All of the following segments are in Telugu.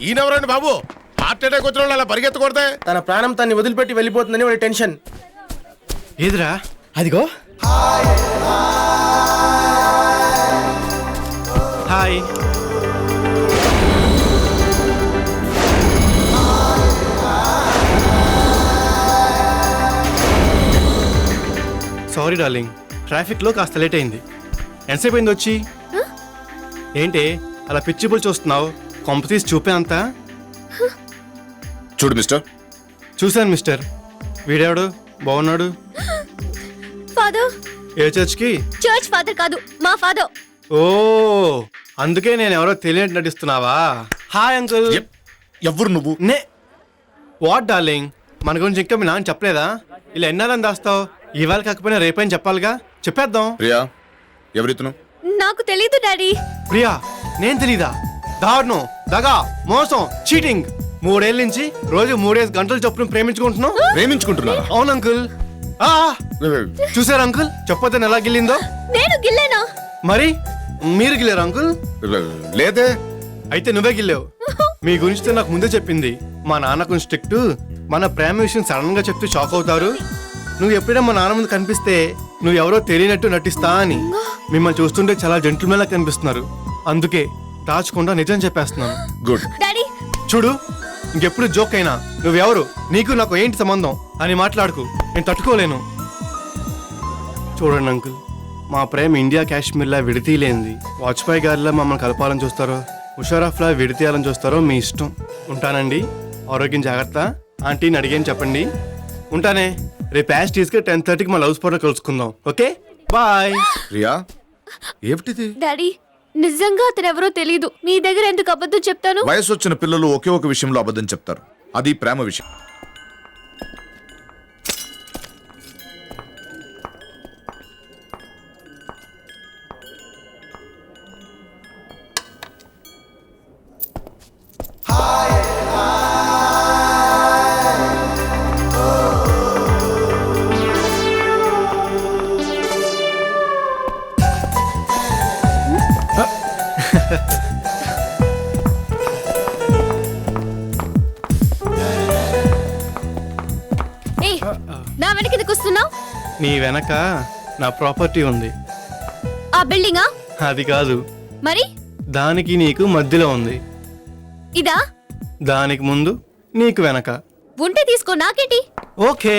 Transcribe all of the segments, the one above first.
ఈయనెవరండి బాబు? హార్ట్ అటాక్ వచ్చిన వాళ్ళు అలా పరిగెత్తకూడదే. తన ప్రాణం తన్ని వదిలిపెట్టి వెళ్ళిపోతుందని వాడి టెన్షన్. ఏదిరా? అదిగో. హాయ్. సారీ డార్లింగ్, ట్రాఫిక్లో కాస్త లేట్ అయింది. ఎంతసేపు అయింది వచ్చి? ఏంటి అలా పిచ్చిబుల్ చూస్తున్నావు? కొంప తీసి చూపే అంతా. చూడు మిస్టర్. చూశాను మిస్టర్. వీడెవడు బాగున్నాడు? ఫాదర్. ఏ చర్చ్కి? చర్చ్ ఫాదర్ కాదు, మా ఫాదర్. ఓ, అందుకే నేను ఎవరో తెలియనట్టు నటిస్తున్నావా? Hi uncle. ఎవరు నువ్వు? నే వాట్ డార్లింగ్, మన గురించి ఇంకా మీ నాన్న చెప్పలేదా? ఇలా ఎన్నాలని దాస్తావు? ఇవాళ కాకపోయినా రేపని చెప్పాలిగా, చెప్పేద్దాం. ప్రియా, ఎవరితను? నాకు తెలీదు డాడీ. ప్రియా? నేను తెలీదా? దారుణం, దగా, మోసం, చీటింగ్. 3 ఏళ్ళ నుంచి రోజు 3 గంటలు చొప్పున ప్రేమించుకుంటున్నావు. ప్రేమించుకుంటున్నారా? అవును అంకుల్. చూసారా అంకుల్, చెప్పొద్దని ఎలా గిల్లిందో? నేను గిల్లేనా? మరి మీరు గిల్లారు అంకుల్? లేదే. అయితే నువ్వే గిల్లావు. మీ గురించి నాకు ముందే చెప్పింది. మా నాన్న కొంచెం స్ట్రిక్ట్. మన ప్రేమ విషయం సడన్ గా చెప్తే షాక్ అవుతారు. నువ్వు ఎప్పుడైనా మా నాన్న ముందు కనిపిస్తే నువ్వు ఎవరో తెలియనట్టు నటిస్తా అని. మిమ్మల్ని చూస్తుంటే చాలా జెంటిల్మెన్ లా కనిపిస్తున్నారు. అందుకే దాచకుండా నిజం చెప్పేస్తున్నాను. గుడ్. డాడీ చూడు, ఇంకెప్పుడు జోక్ అయినా నువ్వెవరు, నీకు నాకు ఏంటి సంబంధం అని మాట్లాడుకు. నేను తట్టుకోలేను. చూడండి అంకుల్, మా ప్రేమ ఇండియా కాశ్మీర్లా విడతీయలేంది. వాజ్పేయి గారిలా మమ్మల్ని కలపాలని చూస్తారో, ముషారఫ్లా విడతీయాలని చూస్తారో మీ ఇష్టం. ఉంటానండి. ఆరోగ్యం జాగ్రత్త. ఆంటీని అడిగాను చెప్పండి. ఉంటానే. రేపు యాస్టీస్కి 10:30కి మా లవ్ స్పాట్లో కలుసుకుందాం. Okay, bye. ప్రియా, ఏమిటిది? డాడీ నిజంగా అతను ఎవరో తెలీదు. మీ దగ్గర ఎందుకు అబద్ధం చెప్తాను? వయసు వచ్చిన పిల్లలు ఒకే ఒక విషయంలో అబద్ధం చెప్తారు, అది ప్రేమ విషయం. ఏయ్, నా వెనక ఎందుకు వస్తున్నావు? నీ వెనక నా ప్రాపర్టీ ఉంది. ఆ బిల్డింగా? అది కాదు, మరి దానికి నీకు మధ్యలో ఉంది. ఇదా? దానికి ముందు, నీకు వెనక. ఉంటే తీసుకో, నాకేంటి? ఓకే.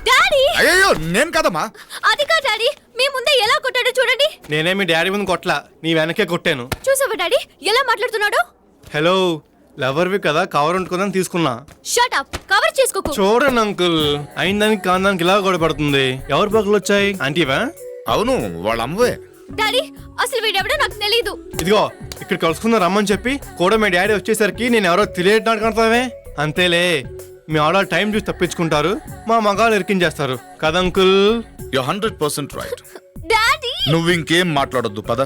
డాడీ అయ్యో, నేను కదమ్మా. అది కా డాడీ, మీ ముందే ఎలా కొట్టాడో చూడండి. నేనే మీ డాడీ ముందు కొట్లా, నీ వెనకే కొట్టాను. చూసావా డాడీ ఎలా మాట్లాడుతున్నాడు? హలో, లవర్వి కదా, కవర్ ఉంటుకుందని తీసుకున్నా. షట్ అప్, కవర్ చేసుకోకు. చూడండి అంకుల్, అయినదానికి కాందానికి ఇలా గొడవపడుతుంది. ఎవరు పక్కలు వచ్చాయి? ఆంటీవా? అవును, వాళ్ళ అమ్మవే. డాడీ అసలు వీడెవడో నాకు తెలీదు. ఇదిగో, ఇక్కడ కలుసుకుందాం రమ్మని చెప్పి కూడా మీ డాడీ వచ్చేసరికి నేను ఎవరో తెలియటానికి కడతావే. అంతేలే, మీ ఆడ టైం చూసి తప్పించుకుంటారు, మా మగాళ్ళు ఇరికించేస్తారు కదా అంకుల్? You 100% right. డాడీ నువ్వు ఇంకేం మాట్లాడొద్దు, పద.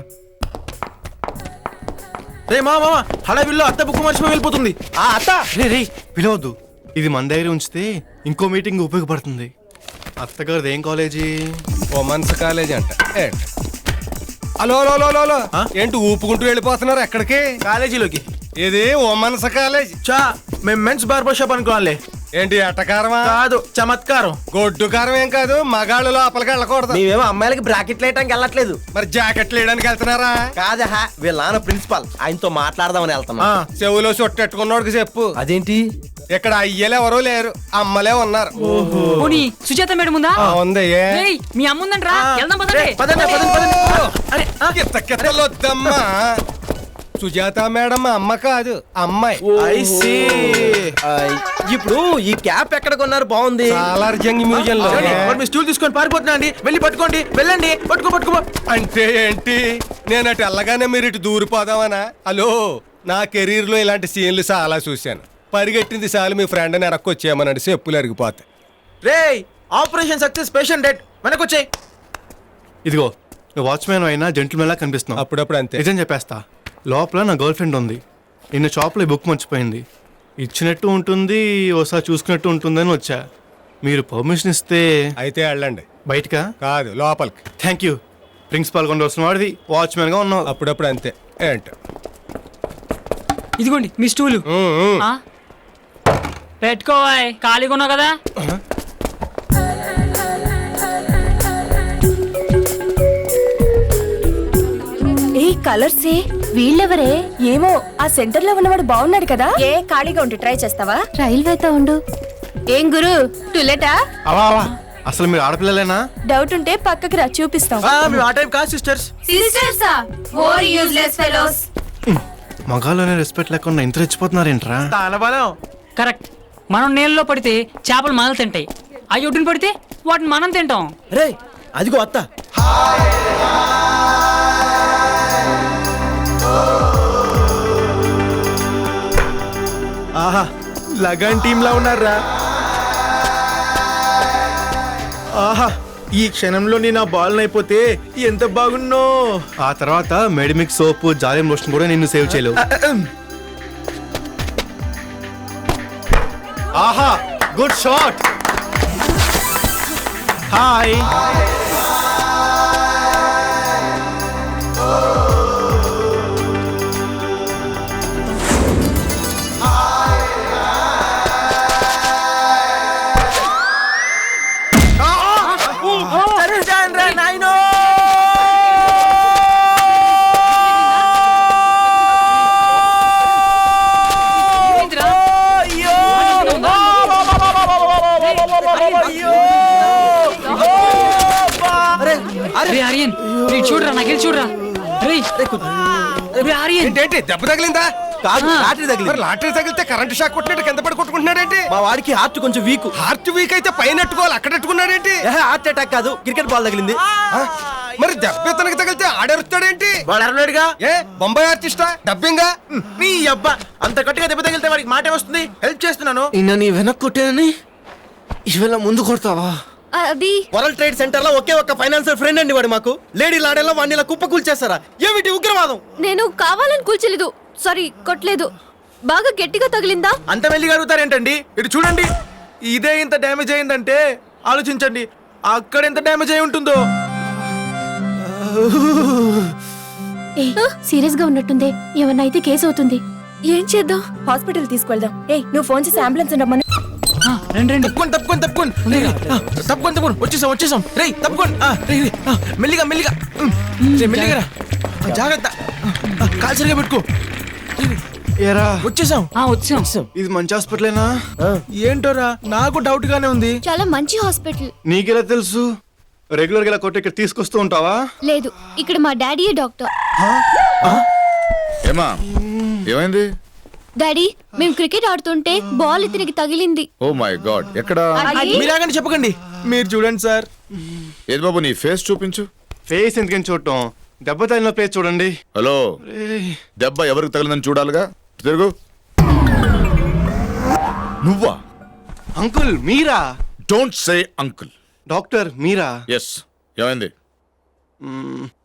రే మామ, హడావిల్లో అత్త బుక్ మర్చిపోయి వెళ్ళిపోతుంది. ఆ అత్త రే పిలవద్దు, ఇది మన దగ్గర ఉంచితే ఇంకో మీటింగ్ ఉపయోగపడుతుంది. అత్తగారిది ఏం కాలేజీ? ఉమెన్స్ కాలేజ్ అంట. హలో హలో హలో హలో, ఏంటి ఊపుకుంటూ వెళ్ళిపోతున్నారు ఎక్కడికి? కాలేజీలోకి. ఇది ఉమెన్స్ కాలేజ్. చా, మేము మెన్స్ బార్బర్ షాప్ అనుకోవాలి. ఏంటి ఎట్టకారమా? కాదు, చమత్కారం. గొడ్డు కారం ఏం కాదు, మగాళ్ళు లోపలికి వెళ్ళకూడదు. మేమేమో అమ్మాయిలకి బ్రాకెట్లు వేయడానికి వెళ్ళట్లేదు. మరి జాకెట్లు వేయడానికి వెళ్తున్నారా? కాదా, వీళ్ళ నాన్న ప్రిన్సిపాల్, ఆయనతో మాట్లాడదామని వెళ్తున్నా. చెవులో చుట్టెట్టుకున్నోడికి చెప్పు. అదేంటి? ఇక్కడ అయ్యలు ఎవరూ లేరు, అమ్మలే ఉన్నారు. పోనీ సుజాత మేడం ఉందా? ఉంది. ఏయ్, మీ అమ్మ ఉందంట్రా, వెళ్దాం పదండి. పదండి, పదండి, పదండి. అరే, కిత్తకిత్తలొద్దమ్మా. సుజాత మేడం మా అమ్మ కాదు, అమ్మాయి. I see. ఇప్పుడు ఈ క్యాప్ ఎక్కడ కొన్నారు? బాగుంది. సాలార్జంగ్ మ్యూజియం లో. మరి మీ స్టూల్ తీసుకొని పారిపోతున్నా అండి, వెళ్ళి పట్టుకోండి, వెళ్ళండి, పట్టుకో. అంటే ఏంటి, నేను అటు వెళ్ళగానే మీరు ఇటు దూరిపోదామనా? హలో, నా కెరీర్ లో ఇలాంటి సీన్లు చాలా చూశాను. పరిగెట్టింది చాలు మీ ఫ్రెండ్ అని వెనక్కి వచ్చేయమనండి, చెప్పులు అరిగిపోతాయి. రే, ఆపరేషన్ సక్సెస్, పేషెంట్ డెడ్, వెనకొచ్చాయి. ఇదిగో నువ్వు వాచ్మెన్ అయినా జెంటిల్మెన్ లా కనిపిస్తున్నావు. అప్పుడప్పుడు అంతే. నిజం చెప్పేస్తా, లోపల నా గర్ల్ ఫ్రెండ్ ఉంది. నిన్న షాప్లో ఈ బుక్ మర్చిపోయింది. ఇచ్చినట్టు ఉంటుంది, ఓసారి చూసుకున్నట్టు ఉంటుందని వచ్చా. మీరు పర్మిషన్ ఇస్తే అయితే వెళ్ళండి. బయటకా? కాదు, లోపలికి. Thank you. ప్రిన్సిపాల్ కొండ వస్తున్న వాడివి వాచ్మెన్గా ఉన్నావు. అప్పుడప్పుడు అంతే. ఏంట ఇదిగోండి మీ స్టూలు ఆ? పెట్టుకోవాయ్, ఖాళీగా ఉన్నావు కదా. ఏ కలర్స్ వీళ్ళెవరే? ఏమో ఆ సెంటర్ లో ఉన్నవాడు బాగున్నాడు కదా. ఏ ఖాళీగా ఉండి ట్రై చేస్తావా? రైల్వేతో ఉండు. ఏం గురు టులెటా? అవా అవా, అసలు మీరు ఆడపిల్లలేనా? డౌట్ ఉంటే పక్కకి రా చూపిస్తాం. మేము ఆ టైప్ కాదు సిస్టర్స్. సిస్టర్సా? More useless fellows. మగాళ్ళనే రెస్పెక్ట్ లేకుండా ఇంత రెచ్చిపోతున్నారేంట్రా? తానబలం. కరెక్ట్. మనం నీళ్ళలో పడితే చేపలు మనలు తింటాయి, అవి ఒడ్డున పడితే వాటిని మనం తింటాం. రే అదిగో అత్త. ఆహా, లగన్ టీమ్ లా ఉన్నారా? ఆహా, ఈ క్షణంలో నేను ఆ బాల్ అయిపోతే ఎంత బాగున్నో. ఆ తర్వాత మెడిమిక్ సోప్, జాలియం లోషన్ కూడా నిన్ను సేవ్ చేయలేవు. ఆహా, గుడ్ షాట్. హాయ్. రే ఆర్యన్, రే చూడరా, నాకెళ్ళి చూడరా. రే రే ఆర్యన్, ఏంటి దెబ్బ తగిలిందా? కాదు, లాటరీ తగిలింది. మరి లాటరీ తగిలితే కరెంట్ షాక్ కొట్టినట్టు కింద పడి కొట్టుకుంటున్నాడేంటి? మా వాడికి హార్ట్ కొంచెం వీక్. హార్ట్ వీక్ అయితే పైన ఎట్టుకోవాలి, అక్కడ ఎట్టుకున్నాడేంటి? హార్ట్ అటాక్ కాదు, క్రికెట్ బాల్ తగిలింది. మరి దెబ్బ ఇతనికి తగిలితే ఆడరుస్తాడేంటి? వాడు అరలేడుగా. ఏ బొంబాయి ఆర్టిస్టా డబ్బింగా? నీ అబ్బా, అంత గట్టిగా దెబ్బ తగిలితే వాడికి మాట వస్తుంది. హెల్ప్ చేస్తున్నాను. నీ వెనక్కి కొట్టానని ఇవాళ ముందు కొడతావా? అది వరల్డ్ ట్రేడ్ సెంటర్ లో ఒకే ఒక్క ఫైనాన్షియల్ ఫ్రెండ్ అండి వాడు మాకు. లేడీ లాడేలో వాడిని ఇలా కుప్ప కూల్చేస్తారా? ఏమిటి ఉగ్రవాదం? నేను కావాలని కూల్చలేదు. సారీ, కొట్టలేదు. బాగా గట్టిగా తగిలిందా? అంత మెల్లిగా అడుగుతారేంటండి? ఇటు చూడండి, ఇదే ఇంత డ్యామేజ్ అయిందంటే ఆలోచించండి అక్కడ ఎంత డ్యామేజ్ అయి ఉంటుందో. సీరియస్ గా ఉన్నట్టుంది. ఏమన్నా అయితే కేసు అవుతుంది. ఏం చేద్దాం? హాస్పిటల్ తీసుకెళ్దాం. ఏ నువ్వు ఫోన్ చేసి అంబులెన్స్ ఉండమని. రండి రండి. తప్పుకోండి వచ్చేసాం. రేయ్ తప్పుకోండి. మెల్లిగా మెల్లిగా మెల్లిగా రా. జాగ్రత్త, కాలు సరిగా పెట్టుకో. ఏరా, వచ్చేసాం. వచ్చాం. ఇది మంచి హాస్పిటలేనా? ఏంటోరా, నాకు డౌట్ గానే ఉంది. చాలా మంచి హాస్పిటల్. నీకెలా తెలుసు? రెగ్యులర్ గా ఇలా కొట్టి ఇక్కడ తీసుకొస్తూ ఉంటావా? లేదు, ఇక్కడ మా డాడీయే డాక్టర్. ఏమా ఏమైంది? డాడీ, మేము క్రికెట్ ఆడుతుంటే బాల్ ఇతనికి తగిలింది. ఓ మై గాడ్, ఎక్కడ? మీరాగండి చెప్పకండి, మీరు చూడండి సార్. ఏది బాబు, నీ ఫేస్ చూపించు. ఫేస్ ఎందుకని చూడటం, దెబ్బ తగిలిన ప్లేస్ చూడండి. హలో, దెబ్బ ఎవరికి తగిలిందని చూడాలిగా. తిరుగు. నువ్వా? అంకుల్ మీరా? Don't say uncle. డాక్టర్ మీరా? ఎస్. ఏమైంది?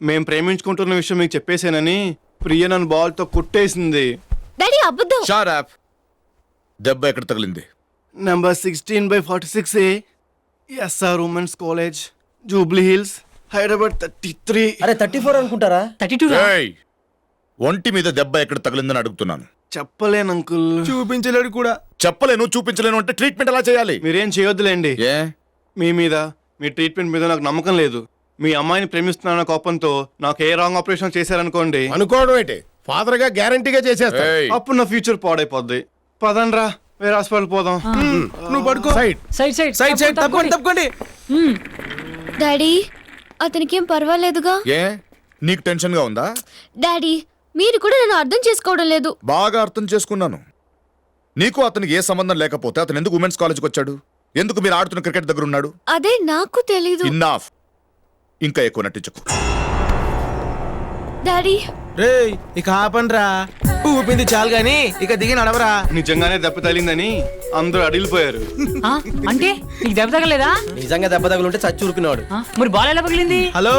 మేం ప్రేమించుకుంటున్న విషయం మీకు చెప్పేసానని ప్రియ నన్ను బాల్తో కుట్టేసింది. డాడీ అబద్ధం. Shut up. దెబ్బ ఎక్కడ తగిలింది? Number 16/46A, S R women's college, Jubilee Hills, Hyderabad 33. అరే 34 అనుకుంటారా? 32. ఏయ్, ఒంటి మీద దెబ్బ ఎక్కడ తగిలిందని అడుగుతున్నాను. చెప్పలేను అంకుల్. చూపించలేడు కూడా. చెప్పలేను, చూపించలేను అంటే ట్రీట్మెంట్ ఎలా చేయాలి? మీరేం చేయొద్దులేండి. ఏ? మీ మీద, మీ ట్రీట్మెంట్ మీద నాకు నమ్మకం లేదు. మీ అమ్మాయిని ప్రేమిస్తున్నాన కోపంతో నాకు ఏ రాంగ్ ఆపరేషన్ చేశారనుకోండి, అనుకోవడం ఏంటి, ఫాదర్ గా గ్యారంటీగా చేసేస్తా. ఏయ్, అప్పుడు నా ఫ్యూచర్ పాడైపోద్ది. పదండ్రా, వేరే హాస్పిటల్ పోదాం. నువ్వు పడుకో. సైడ్ తప్పుకోండి. డాడీ, అతనికేం పర్వాలేదుగా? ఏ నీకు టెన్షన్ గా ఉందా? డాడీ, మీరు కూడా నన్ను అర్థం చేసుకోవడం లేదు. బాగా అర్థం చేసుకున్నాను. నీకు అతనికి ఏ సంబంధం లేకపోతే అతను ఎందుకు ఉమెన్స్ కాలేజ్కి వచ్చాడు? ఎందుకు మీరు ఆడుతున్న క్రికెట్ దగ్గర ఉన్నాడు? అదే నాకు తెలీదు. ఇన్నాఫ్. ఇంకా ఎక్కువ నటించకు. డాడీ, రేయ్ ఇక ఆపండ్రా ఊపింది చాలు గాని ఇక దిగి నడవరా. నిజంగానే దెబ్బ తగిలిందని అందరూ అడిగిపోయారు. ఆ, అంటే నీకు దెబ్బ తగలేదా? నిజంగా దెబ్బ తగులుంటే చచ్చి ఊరుకున్నాడు. ఆ, మరి బాల్ ఎలా పగిలింది? హలో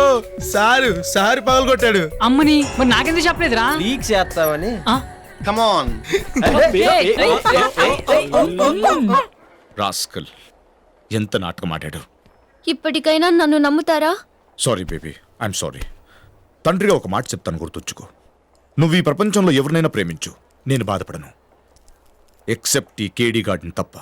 సారు పగలు కొట్టాడు. అమ్మని మరి నాకెందుకు చెప్పలేదురా? లీక్ చేస్తావని. ఆ, కమాన్. రాస్కల్ ఎంత నాటకం ఆడాడు. ఇప్పటికైనా నన్ను నమ్ముతారా? Sorry baby, I'm sorry. తండ్రిగా ఒక మాట చెప్తాను, గుర్తుంచుకో. నువ్వు ఈ ప్రపంచంలో ఎవరినైనా ప్రేమించు, నేను బాధపడను. ఎక్సెప్ట్ ఈ కేడీ గార్డెన్ తప్ప.